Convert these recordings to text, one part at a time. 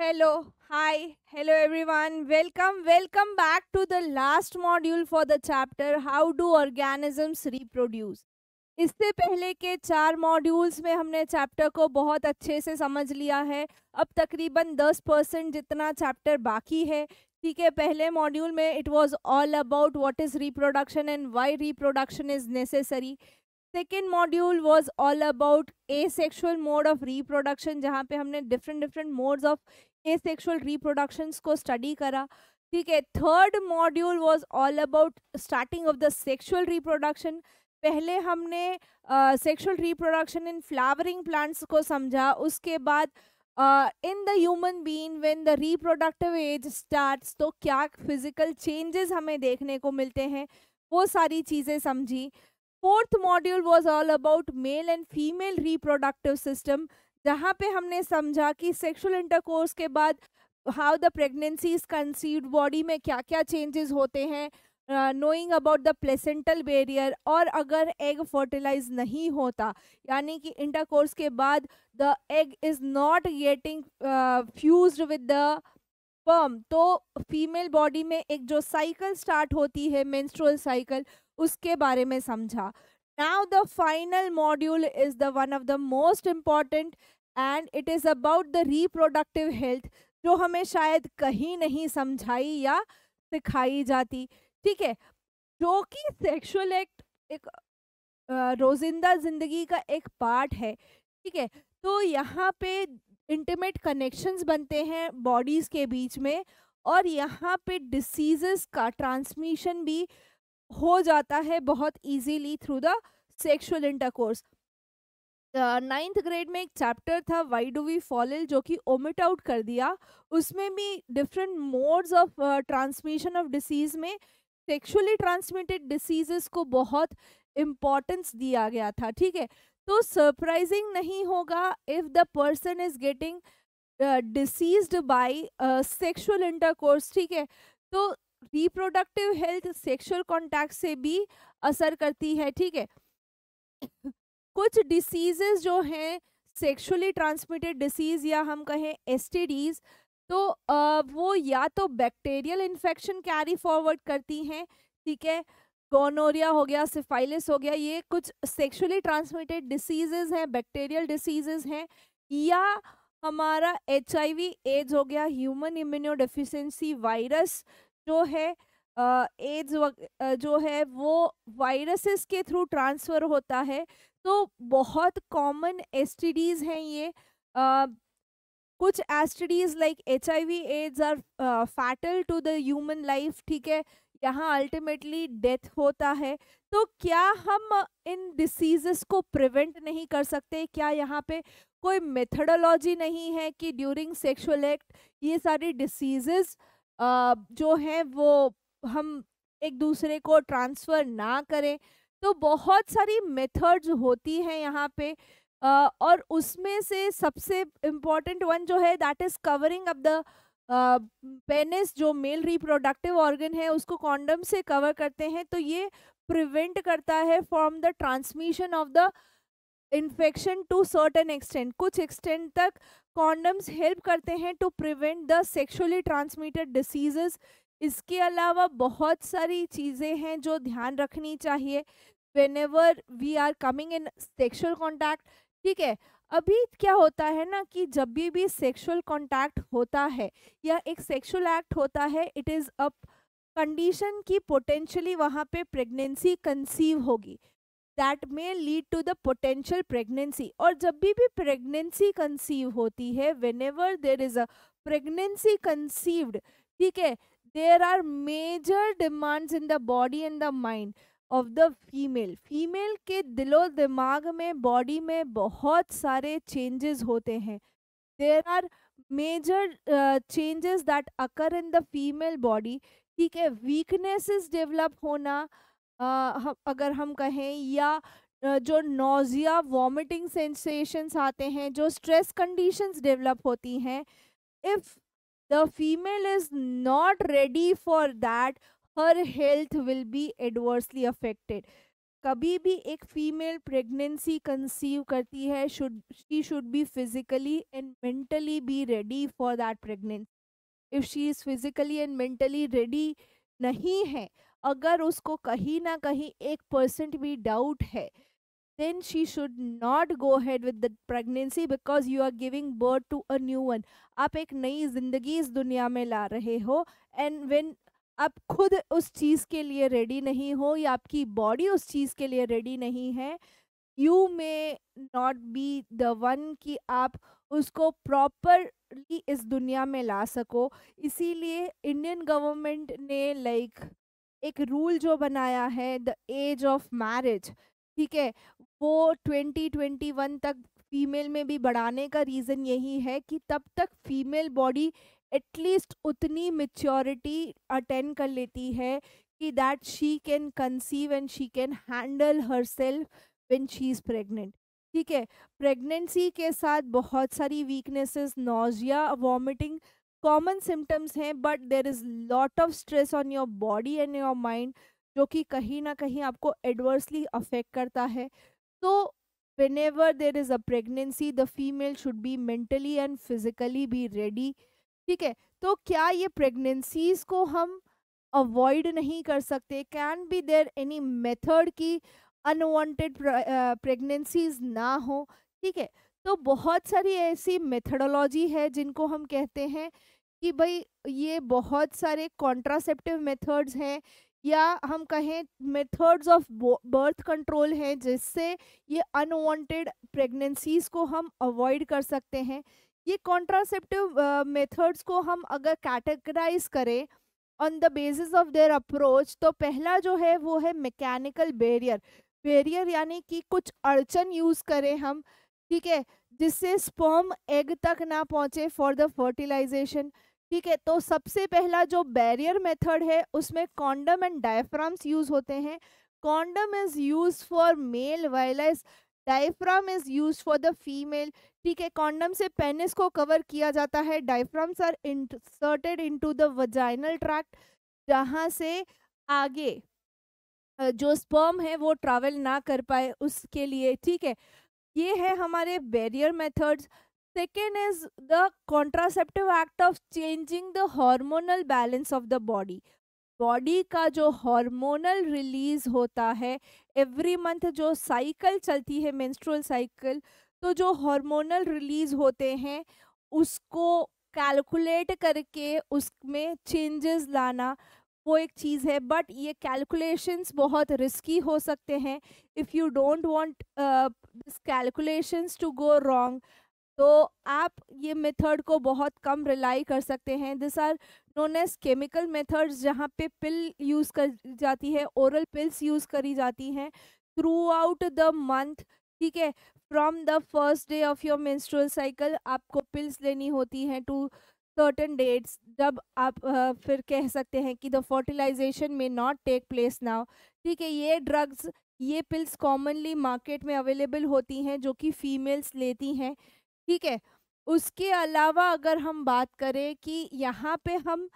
hello, hi, hello everyone. Welcome back to the last module for the chapter How do organisms reproduce. इससे पहले के 4 modules में हमने chapter को बहुत अच्छे से समझ लिया है. अब तकरीबन 10% जितना चैप्टर बाकी है. ठीक है, पहले मॉड्यूल में it was all about what is reproduction and why reproduction is necessary. Second module was all about asexual mode of reproduction, जहाँ पे हमने different modes of asexual reproductions को स्टडी करा. ठीक है, third module was all about starting of the sexual reproduction. पहले हमने sexual reproduction in flowering plants को समझा. उसके बाद in the human being when the reproductive age starts, तो क्या फिजिकल चेंजेस हमें देखने को मिलते हैं, वो सारी चीज़ें समझी. Fourth module was all about male and female reproductive system, जहाँ पे हमने समझा कि सेक्सुअल इंटरकोर्स के बाद how the pregnancy is conceived, body में क्या क्या चेंजेस होते हैं, knowing about the placental barrier. और अगर एग फर्टिलाइज नहीं होता, यानी कि इंटरकोर्स के बाद the egg is not getting fused with the sperm, तो फीमेल बॉडी में एक जो साइकिल स्टार्ट होती है, मेंस्ट्रुअल साइकिल, उसके बारे में समझा. Now the final module is the one of the most important and it is about the reproductive health, जो हमें शायद कहीं नहीं समझाई या सिखाई जाती. ठीक है, जो कि सेक्सुअल एक्ट एक रोजिंदा जिंदगी का एक पार्ट है. ठीक है, तो यहाँ पे इंटीमेट कनेक्शंस बनते हैं बॉडीज के बीच में, और यहाँ पे डिसीजेस का ट्रांसमिशन भी हो जाता है बहुत easily through the sexual intercourse. 9th grade में एक चैप्टर था why do we fall ill, जो कि ओमिट आउट कर दिया. उसमें भी different modes of transmission of disease में सेक्सुअली ट्रांसमिटेड डिसीजेस को बहुत इम्पोर्टेंस दिया गया था. ठीक है, तो सरप्राइजिंग नहीं होगा if the person is getting deceased by sexual intercourse. ठीक है, तो रिप्रोडक्टिव हेल्थ सेक्सुअल कॉन्टैक्ट से भी असर करती है. ठीक है, कुछ डिसीजेस जो हैं सेक्सुअली ट्रांसमिटेड डिसीज, या हम कहें एसटीडीज, तो वो या तो बैक्टीरियल इन्फेक्शन कैरी फॉरवर्ड करती हैं. ठीक है, गोनोरिया हो गया, सिफाइलिस हो गया, ये कुछ सेक्सुअली ट्रांसमिटेड डिसीजेज हैं, बैक्टीरियल डिसीजेज हैं. या हमारा HIV एड्स हो गया, ह्यूमन इम्यूनो डेफिशिएंसी वायरस जो है, एड्स जो है वो वायरसेस के थ्रू ट्रांसफ़र होता है. तो बहुत कॉमन एसटीडीज़ हैं ये. कुछ STDs like HIV AIDS are fatal to the human life. ठीक है, यहाँ अल्टीमेटली डेथ होता है. तो क्या हम इन डिसीजेस को प्रिवेंट नहीं कर सकते? क्या यहाँ पे कोई मेथडोलॉजी नहीं है कि ड्यूरिंग सेक्सुअल एक्ट ये सारी डिसीजेस जो हैं वो हम एक दूसरे को ट्रांसफ़र ना करें? तो बहुत सारी मेथड्स होती हैं यहाँ पे, और उसमें से सबसे इम्पॉर्टेंट वन जो है that is covering up the penis, जो मेल रिप्रोडक्टिव ऑर्गन है उसको कॉन्डम से कवर करते हैं. तो ये प्रिवेंट करता है from the transmission of the infection to certain extent. कुछ एक्सटेंट तक कॉन्डम्स हेल्प करते हैं to prevent the sexually transmitted diseases. इसके अलावा बहुत सारी चीज़ें हैं जो ध्यान रखनी चाहिए whenever we are coming in sexual contact. ठीक है, अभी क्या होता है ना कि जब भी सेक्सुअल कांटेक्ट होता है या एक सेक्सुअल एक्ट होता है, इट इज़ अ कंडीशन की पोटेंशियली वहाँ पे प्रेगनेंसी कंसीव होगी, that may lead to the potential pregnancy. और जब भी प्रेगनेंसी कंसीव होती है, whenever there is a pregnancy conceived, ठीक है, there are major demands in the body and the mind of the female के दिलो दिमाग में, बॉडी में बहुत सारे चेंजेस होते हैं. There are major changes that occur in the female body. ठीक है, वीकनेसेस डेवलप होना, अगर हम कहें, या जो नोजिया वॉमिटिंग सेंसेशंस आते हैं, जो स्ट्रेस कंडीशंस डेवलप होती हैं. If the female is not ready for that, her health will be adversely affected. कभी भी एक फीमेल प्रेगनेंसी कंसीव करती है, she should be physically and mentally be ready for that pregnancy. If she is physically and mentally ready नहीं है, अगर उसको कहीं ना कहीं 1% भी डाउट है, then she should not go ahead with the pregnancy because you are giving birth to a new one. आप एक नई जिंदगी इस दुनिया में ला रहे हो, एंड व्हेन आप खुद उस चीज के लिए रेडी नहीं हो या आपकी बॉडी उस चीज के लिए रेडी नहीं है, you may not be the one कि आप उसको प्रॉपरली इस दुनिया में ला सको। इसीलिए इंडियन गवर्नमेंट ने एक रूल जो बनाया है, द एज ऑफ मैरिज, ठीक है, वो 2021 तक फीमेल में भी बढ़ाने का रीज़न यही है कि तब तक फीमेल बॉडी एटलीस्ट उतनी मेच्योरिटी अटेन कर लेती है कि that she can conceive and she can handle herself when she is pregnant. ठीक है, प्रेगनेंसी के साथ बहुत सारी weaknesses, nausea, vomiting common symptoms हैं, but there is lot of stress on your body and your mind, जो कि कहीं ना कहीं आपको एडवर्सली अफेक्ट करता है। तो whenever there is a pregnancy, the female should be mentally and physically be ready। ठीक है, तो क्या ये प्रेगनेंसीज को हम अवॉइड नहीं कर सकते? Can be there any method की अनवांटेड प्रेगनेंसीज ना हो? ठीक है, तो बहुत सारी ऐसी मेथडोलॉजी है जिनको हम कहते हैं कि भाई ये बहुत सारे कॉन्ट्रासेप्टिव मेथड्स हैं, या हम कहें मेथड्स ऑफ बर्थ कंट्रोल हैं, जिससे ये अनवांटेड प्रेगनेंसीज को हम अवॉइड कर सकते हैं। ये कॉन्ट्रासेप्टिव मेथड्स को हम अगर कैटेगराइज करें on the basis of their approach, तो पहला जो है वो है मैकेनिकल बैरियर। बैरियर यानी कि कुछ अड़चन यूज करें हम, ठीक है, जिससे स्पर्म एग तक ना पहुंचे फॉर द फर्टिलाइजेशन। ठीक है, तो सबसे पहला जो बैरियर मेथड है उसमें कॉन्डम एंड डायफ्राम्स यूज होते हैं। Condom is use for male while diaphragm is use for the female. ठीक है, कॉन्डम से पेनिस को कवर किया जाता है, diaphragms are inserted into the vaginal tract, जहां से आगे जो स्पर्म है वो ट्रैवल ना कर पाए उसके लिए। ठीक है, ये है हमारे barrier methods. Second is the contraceptive act of changing the hormonal balance of the body. Body का जो हार्मोनल रिलीज होता है एवरी मंथ, जो साइकिल चलती है मेंस्ट्रुअल साइकिल, तो जो हार्मोनल रिलीज होते हैं उसको कैलकुलेट करके उसमें चेंजेस लाना, वो एक चीज़ है। बट ये कैलकुलेशंस बहुत रिस्की हो सकते हैं। If you don't want this calculations to go wrong, तो आप ये मेथड को बहुत कम रिलाई कर सकते हैं। This are known as chemical methods, जहाँ पे पिल यूज़ कर जाती है, ओरल पिल्स यूज़ करी जाती हैं थ्रू आउट द मंथ। ठीक है, from the first day of your menstrual cycle आपको पिल्स लेनी होती हैं टू सर्टेन डेट्स, जब आप फिर कह सकते हैं कि द फर्टिलाइजेशन में नॉट टेक प्लेस नाउ। ठीक है, ये ड्रग्स, ये पिल्स कॉमनली मार्केट में अवेलेबल होती हैं जो कि फीमेल्स लेती हैं। ठीक है, उसके अलावा अगर हम बात करें कि यहाँ पे हम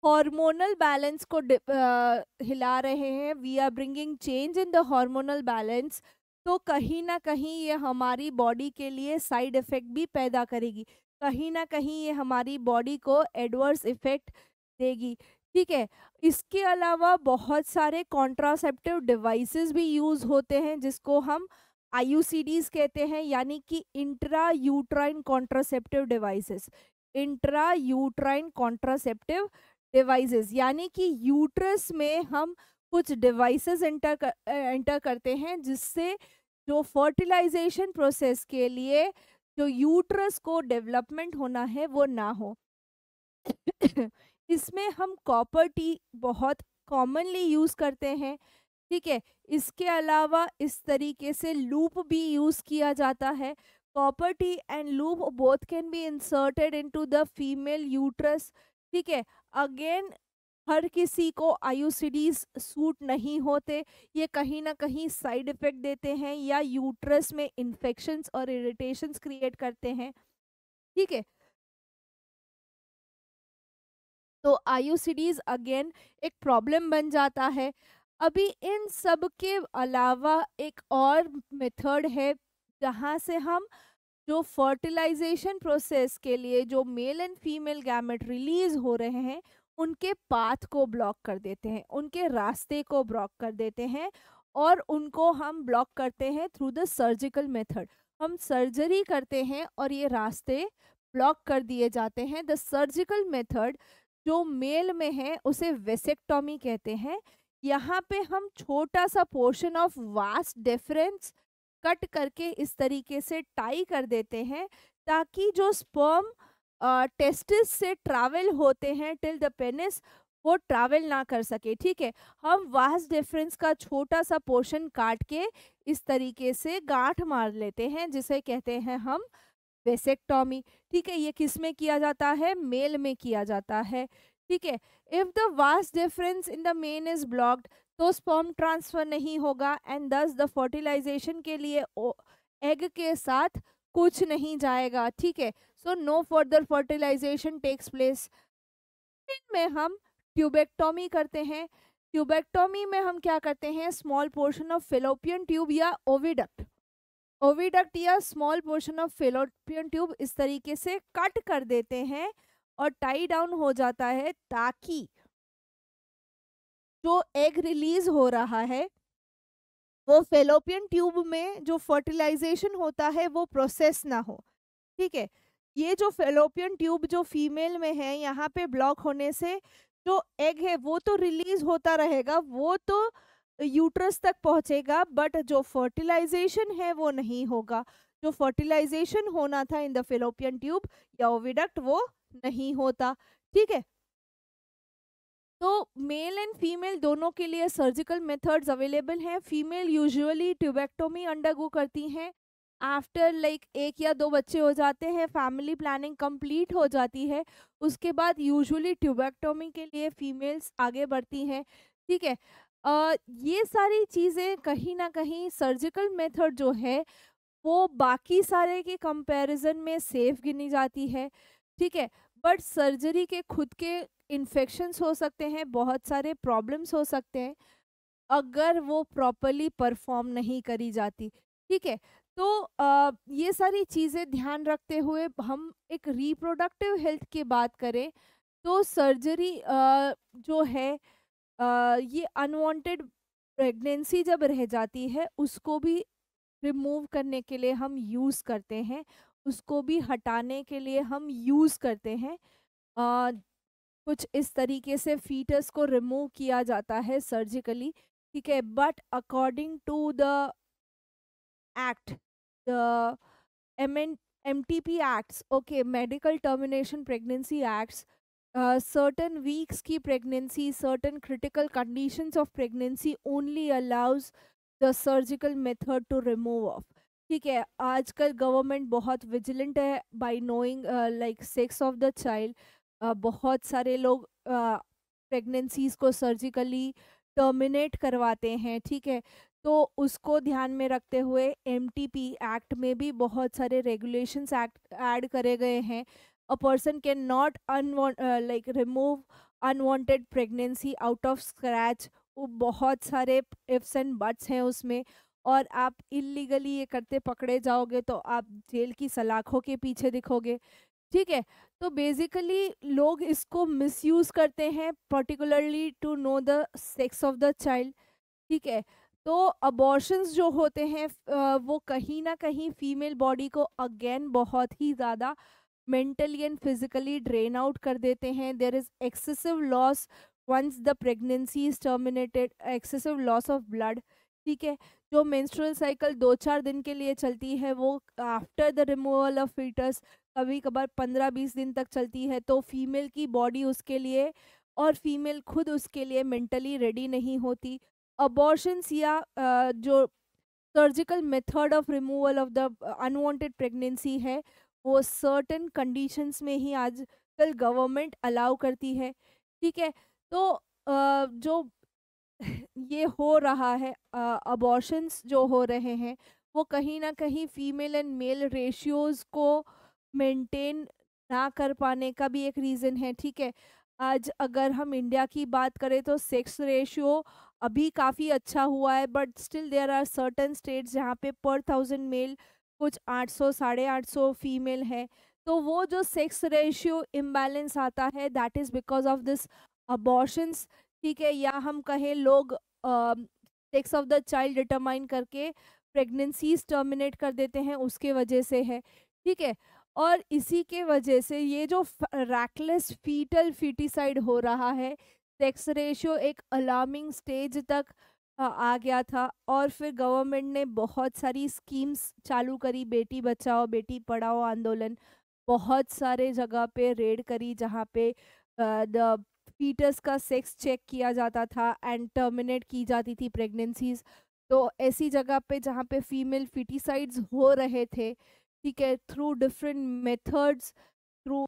हार्मोनल बैलेंस को हिला रहे हैं, we are bringing change in the hormonal balance, तो कहीं ना कहीं ये हमारी बॉडी के लिए साइड इफ़ेक्ट भी पैदा करेगी, कहीं ना कहीं ये हमारी बॉडी को एडवर्स इफ़ेक्ट देगी। ठीक है, इसके अलावा बहुत सारे कॉन्ट्रासेप्टिव डिवाइसेस भी यूज़ होते हैं जिसको हम IUCDs कहते हैं, यानी कि intra uterine contraceptive devices. Intra uterine contraceptive devices यानी कि यूट्रस में हम कुछ डिवाइसेस एंटर करते हैं, जिससे जो फर्टिलाइजेशन प्रोसेस के लिए जो यूट्रस को डेवलपमेंट होना है वो ना हो। इसमें हम कॉपर टी बहुत कॉमनली यूज़ करते हैं। ठीक है, इसके अलावा इस तरीके से लूप भी यूज़ किया जाता है। Copper T and loop both can be inserted into the female uterus. ठीक है, अगेन हर किसी को IUCDs सूट नहीं होते, ये कहीं ना कहीं साइड इफ़ेक्ट देते हैं या यूट्रस में इन्फेक्शंस और इरिटेशंस क्रिएट करते हैं। ठीक है, तो IUCDs अगेन एक प्रॉब्लम बन जाता है। अभी इन सब के अलावा एक और मेथड है जहाँ से हम जो फर्टिलाइजेशन प्रोसेस के लिए जो male and female gamete release हो रहे हैं उनके पाथ को ब्लॉक कर देते हैं, उनके रास्ते को ब्लॉक कर देते हैं, और उनको हम ब्लॉक करते हैं थ्रू द सर्जिकल मेथड। हम सर्जरी करते हैं और ये रास्ते ब्लॉक कर दिए जाते हैं। द सर्जिकल मेथड जो मेल में है उसे वेसेक्टोमी कहते हैं। यहाँ पे हम छोटा सा portion of vast difference cut करके इस तरीके से टाई कर देते हैं ताकि जो स्पर्म टेस्टिस से ट्रैवल होते हैं टिल द पेनिस वो ट्रैवल ना कर सके। ठीक है, हम वास्ट डिफरेंस का छोटा सा पोर्शन काट के इस तरीके से गांठ मार लेते हैं जिसे कहते हैं हम वेसेक्टोमी। ठीक है, ये किस में किया जाता है? मेल में किया जाता है। ठीक है, if the vast difference in the main is blocked तो स्पर्म ट्रांसफर नहीं होगा एंड दस द फर्टिलाइजेशन के लिए एग के साथ कुछ नहीं जाएगा। ठीक है, so no further fertilization takes place. में हम ट्यूबेक्टोमी करते हैं। ट्यूबेक्टोमी में हम क्या करते हैं? Small portion of fallopian tube या ओविडक्ट या small portion of fallopian tube इस तरीके से कट कर देते हैं और टाई डाउन हो जाता है ताकि जो एग रिलीज हो रहा है वो फेलोपियन ट्यूब में जो फर्टिलाइजेशन होता है वो प्रोसेस ना हो। ठीक है, ये जो फेलोपियन ट्यूब जो फीमेल में है यहाँ पे ब्लॉक होने से जो एग है वो तो रिलीज होता रहेगा, वो तो यूट्रस तक पहुंचेगा, बट जो फर्टिलाइजेशन है वो नहीं होगा। जो फर्टिलाइजेशन होना था इन द फेलोपियन ट्यूब या ओविडक्ट वो नहीं होता। ठीक है, तो मेल एंड फीमेल दोनों के लिए सर्जिकल मेथड्स अवेलेबल हैं। फीमेल यूजुअली ट्यूबेक्टोमी अंडरगो करती हैं आफ्टर लाइक 1 या 2 बच्चे हो जाते हैं, फैमिली प्लानिंग कंप्लीट हो जाती है, उसके बाद यूजुअली ट्यूबेक्टोमी के लिए फीमेल्स आगे बढ़ती हैं। ठीक है, ये सारी चीज़ें कहीं ना कहीं सर्जिकल मेथड जो है वो बाकी सारे के कंपैरिजन में सेफ गिनी जाती है। ठीक है, बट सर्जरी के खुद के इन्फेक्शंस हो सकते हैं, बहुत सारे प्रॉब्लम्स हो सकते हैं अगर वो प्रॉपरली परफॉर्म नहीं करी जाती। ठीक है, तो ये सारी चीज़ें ध्यान रखते हुए हम एक रिप्रोडक्टिव हेल्थ की बात करें तो सर्जरी जो है ये अनवांटेड प्रेगनेंसी जब रह जाती है उसको भी रिमूव करने के लिए हम यूज़ करते हैं, उसको भी हटाने के लिए हम यूज़ करते हैं। अ, कुछ इस तरीके से फीटस को रिमूव किया जाता है सर्जिकली। ठीक है, but according to the act, the MTP acts, okay, medical termination pregnancy acts, certain weeks की pregnancy, certain critical conditions of pregnancy only allows the surgical method to remove off. ठीक है, आजकल government बहुत vigilant है by knowing like sex of the child. बहुत सारे लोग pregnancies को सर्जिकली टर्मिनेट करवाते हैं। ठीक है, तो उसको ध्यान में रखते हुए MTP एक्ट में भी बहुत सारे रेगुलेशंस एक्ट ऐड करे गए हैं। A person can not like remove unwanted pregnancy out of scratch. वो बहुत सारे इफ्स एंड बट्स हैं उसमें, और आप इलीगली ये करते पकड़े जाओगे तो आप जेल की सलाखों के पीछे दिखोगे। ठीक है, तो बेसिकली लोग इसको मिसयूज करते हैं particularly to know the sex of the child. ठीक है, तो अबॉर्शंस जो होते हैं वो कहीं ना कहीं फीमेल बॉडी को अगेन बहुत ही ज़्यादा mentally and physically drain out कर देते हैं। There is excessive loss once the pregnancy is terminated, excessive loss of blood. ठीक है, जो मेंस्ट्रुअल साइकिल 2-4 दिन के लिए चलती है वो after the removal of foetus कभी कभार 15-20 दिन तक चलती है, तो फीमेल की बॉडी उसके लिए और फीमेल खुद उसके लिए मेंटली रेडी नहीं होती। अबॉर्शंस या जो surgical method of removal of the unwanted pregnancy है वो सर्टेन कंडीशंस में ही आजकल गवर्नमेंट अलाउ करती है। ठीक है, तो जो ये हो रहा है, अबॉर्शंस जो हो रहे हैं वो कहीं ना कहीं फीमेल एंड मेल रेशियोज को मेंटेन ना कर पाने का भी एक रीज़न है। ठीक है, आज अगर हम इंडिया की बात करें तो सेक्स रेशियो अभी काफ़ी अच्छा हुआ है, but still there are certain states जहाँ पे पर 1000 मेल कुछ 800 850 फीमेल है। तो वो जो सेक्स रेशियो इम्बैलेंस आता है, that is because of this abortions. ठीक है, या हम कहें लोग sex of the child determine करके प्रेगनेंसीज टर्मिनेट कर देते हैं, उसके वजह से है। ठीक है, और इसी के वजह से ये जो रैकलेस फीटल फीटिसाइड हो रहा है, सेक्स रेशियो एक अलार्मिंग स्टेज तक आ गया था। और फिर गवर्नमेंट ने बहुत सारी स्कीम्स चालू करी, बेटी बचाओ बेटी पढ़ाओ आंदोलन, बहुत सारे जगह पे रेड करी जहाँ पे द फीटस का सेक्स चेक किया जाता था एंड टर्मिनेट की जाती थी प्रेगनेंसीज। तो ऐसी जगह पे जहाँ पे फीमेल फिटिसाइड्स हो रहे थे, ठीक है, थ्रू डिफरेंट मेथड्स, थ्रू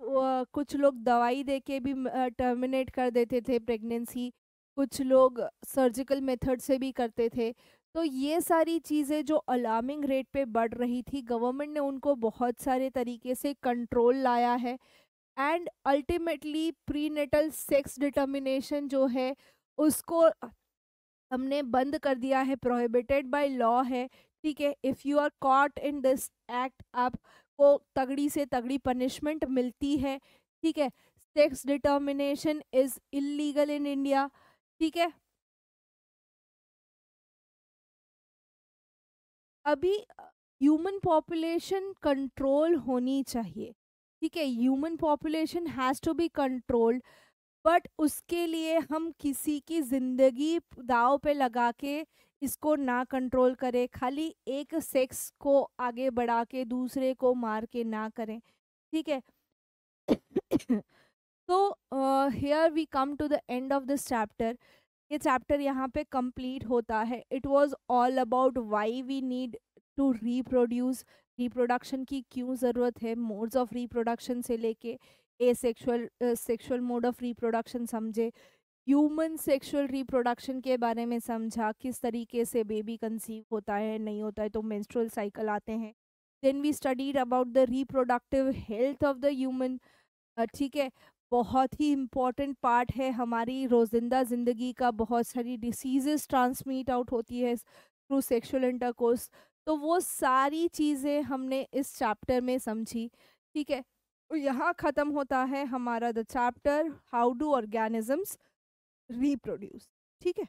कुछ लोग दवाई देके भी टर्मिनेट कर देते थे प्रेगनेंसी, कुछ लोग सर्जिकल मेथड से भी करते थे। तो ये सारी चीज़ें जो अलार्मिंग रेट पे बढ़ रही थी, गवर्नमेंट ने उनको बहुत सारे तरीके से कंट्रोल लाया है। And ultimately prenatal sex determination जो है उसको हमने बंद कर दिया है, प्रोहिबिटेड बाय लॉ है। ठीक है, if you are caught in this act, आपको तगड़ी से तगड़ी पनिशमेंट मिलती है। ठीक है, sex determination is illegal in India. ठीक है, अभी ह्यूमन पॉपुलेशन कंट्रोल होनी चाहिए। ठीक है, human population has to be controlled, but उसके लिए हम किसी की जिंदगी दांव पे लगा के इसको ना कंट्रोल करें, खाली एक सेक्स को आगे बढ़ा के दूसरे को मार के ना करें। ठीक है। तो here we come to the end of this chapter. ये चैप्टर यहाँ पे कंप्लीट होता है। It was all about why we need to reproduce, reproduction की क्यों ज़रूरत है, मोड्स ऑफ रिप्रोडक्शन से लेके asexual sexual mode of reproduction समझे, ह्यूमन सेक्सुअल रिप्रोडक्शन के बारे में समझा, किस तरीके से बेबी कंसीव होता है नहीं होता है, तो मेंस्ट्रुअल साइकिल आते हैं। Then we studied about the reproductive health of the human. ठीक है, बहुत ही इम्पॉर्टेंट पार्ट है हमारी रोजिंदा ज़िंदगी का, बहुत सारी डिसीजेस ट्रांसमिट आउट होती है थ्रू सेक्सुअल इंटरकोर्स। तो वो सारी चीज़ें हमने इस चैप्टर में समझी। ठीक है, तो यहाँ ख़त्म होता है हमारा the chapter how do organisms reproduce. ठीक है।